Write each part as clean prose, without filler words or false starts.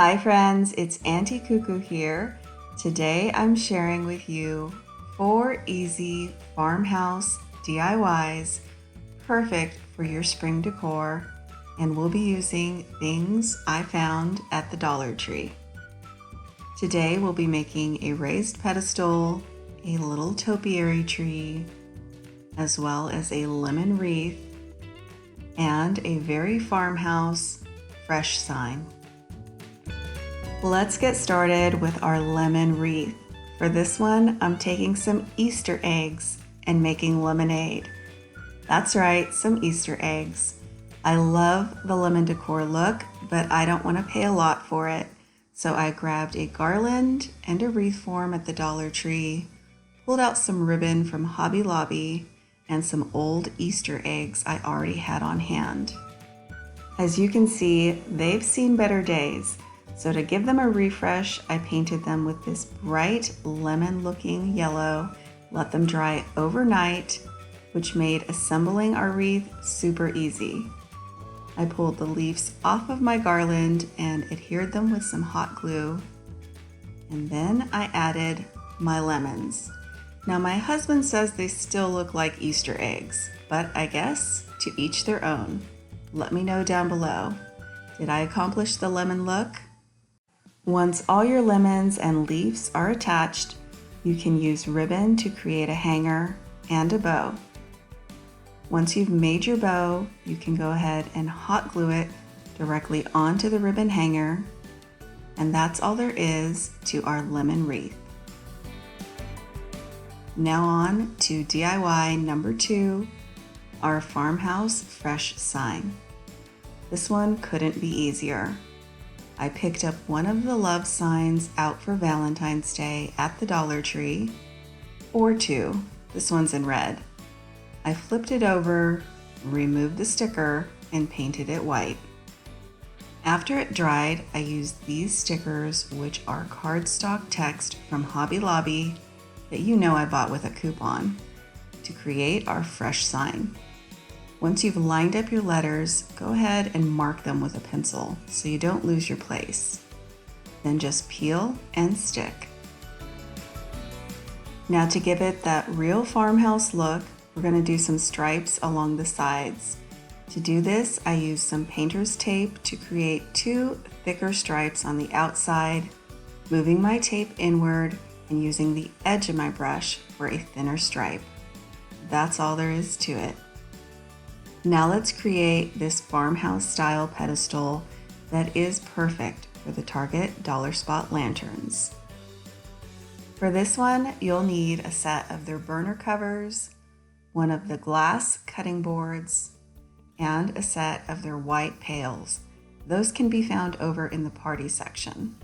Hi friends, it's Auntie Cuckoo here. Today I'm sharing with you 4 easy farmhouse DIYs perfect for your spring decor, and we'll be using things I found at the Dollar Tree. Today we'll be making a raised pedestal, a little topiary tree, as well as a lemon wreath, and a very farmhouse fresh sign. Let's get started with our lemon wreath. For this one, I'm taking some Easter eggs and making lemonade. That's right, some Easter eggs. I love the lemon decor look, but I don't want to pay a lot for it. So I grabbed a garland and a wreath form at the Dollar Tree, pulled out some ribbon from Hobby Lobby, and some old Easter eggs I already had on hand. As you can see, they've seen better days. So to give them a refresh, I painted them with this bright lemon-looking yellow, let them dry overnight, which made assembling our wreath super easy. I pulled the leaves off of my garland and adhered them with some hot glue. And then I added my lemons. Now my husband says they still look like Easter eggs, but I guess to each their own. Let me know down below. Did I accomplish the lemon look? Once all your lemons and leaves are attached, you can use ribbon to create a hanger and a bow. Once you've made your bow, you can go ahead and hot glue it directly onto the ribbon hanger, and that's all there is to our lemon wreath. Now on to DIY number 2, our farmhouse fresh sign. This one couldn't be easier. I picked up one of the love signs out for Valentine's Day at the Dollar Tree, or 2. This one's in red. I flipped it over, removed the sticker, and painted it white. After it dried, I used these stickers, which are cardstock text from Hobby Lobby that you know I bought with a coupon, to create our fresh sign. Once you've lined up your letters, go ahead and mark them with a pencil so you don't lose your place. Then just peel and stick. Now to give it that real farmhouse look, we're going to do some stripes along the sides. To do this, I used some painter's tape to create 2 thicker stripes on the outside, moving my tape inward and using the edge of my brush for a thinner stripe. That's all there is to it. Now let's create this farmhouse style pedestal that is perfect for the Target Dollar Spot lanterns. For this one, you'll need a set of their burner covers, one of the glass cutting boards, and a set of their white pails. Those can be found over in the party section.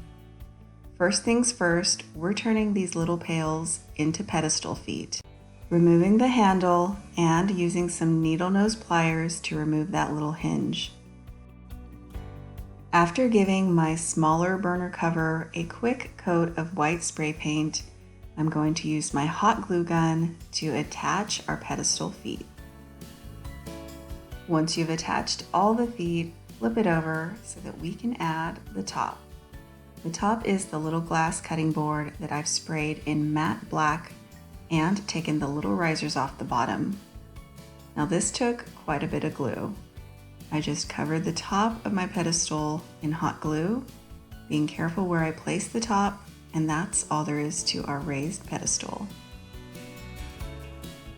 First things first, we're turning these little pails into pedestal feet, removing the handle and using some needle nose pliers to remove that little hinge. After giving my smaller burner cover a quick coat of white spray paint, I'm going to use my hot glue gun to attach our pedestal feet. Once you've attached all the feet, flip it over so that we can add the top. The top is the little glass cutting board that I've sprayed in matte black and taken the little risers off the bottom. Now this took quite a bit of glue. I just covered the top of my pedestal in hot glue, being careful where I place the top, and that's all there is to our raised pedestal.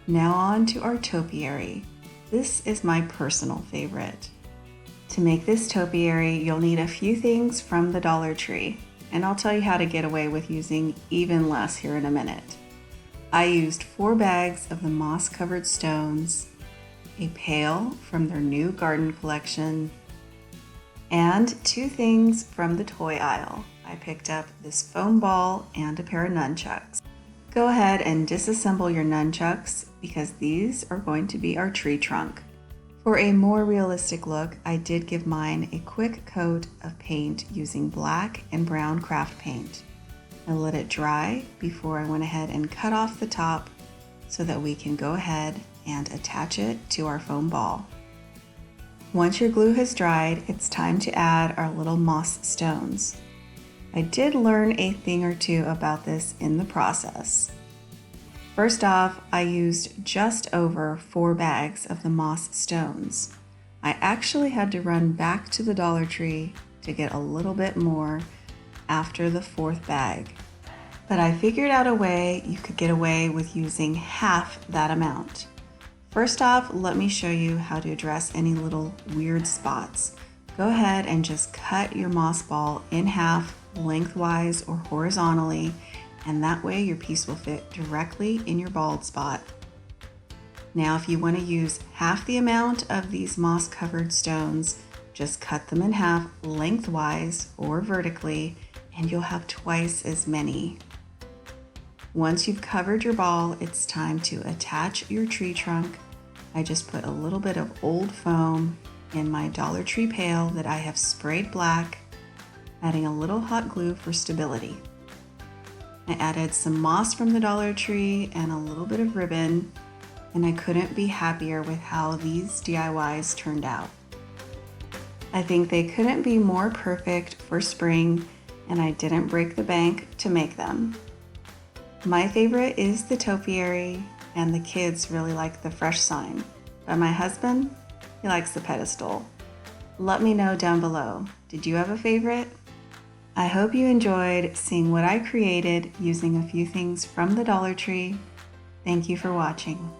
Now on to our topiary. This is my personal favorite. To make this topiary, you'll need a few things from the Dollar Tree, and I'll tell you how to get away with using even less here in a minute. I used 4 bags of the moss-covered stones, a pail from their new garden collection, and 2 things from the toy aisle. I picked up this foam ball and a pair of nunchucks. Go ahead and disassemble your nunchucks because these are going to be our tree trunk. For a more realistic look, I did give mine a quick coat of paint using black and brown craft paint. I let it dry before I went ahead and cut off the top so that we can go ahead and attach it to our foam ball. Once your glue has dried, it's time to add our little moss stones. I did learn a thing or two about this in the process. First off, I used just over 4 bags of the moss stones. I actually had to run back to the Dollar Tree to get a little bit more after the 4th bag. But I figured out a way you could get away with using half that amount. First off, let me show you how to address any little weird spots. Go ahead and just cut your moss ball in half, lengthwise or horizontally, and that way your piece will fit directly in your bald spot. Now, if you want to use half the amount of these moss covered stones, just cut them in half lengthwise or vertically, and you'll have twice as many. Once you've covered your ball, it's time to attach your tree trunk. I just put a little bit of old foam in my Dollar Tree pail that I have sprayed black, adding a little hot glue for stability. I added some moss from the Dollar Tree and a little bit of ribbon, and I couldn't be happier with how these DIYs turned out. I think they couldn't be more perfect for spring, and I didn't break the bank to make them. My favorite is the Topiary, and the kids really like the fresh sign, but my husband, he likes the pedestal. Let me know down below. Did you have a favorite? I hope you enjoyed seeing what I created using a few things from the Dollar Tree. Thank you for watching.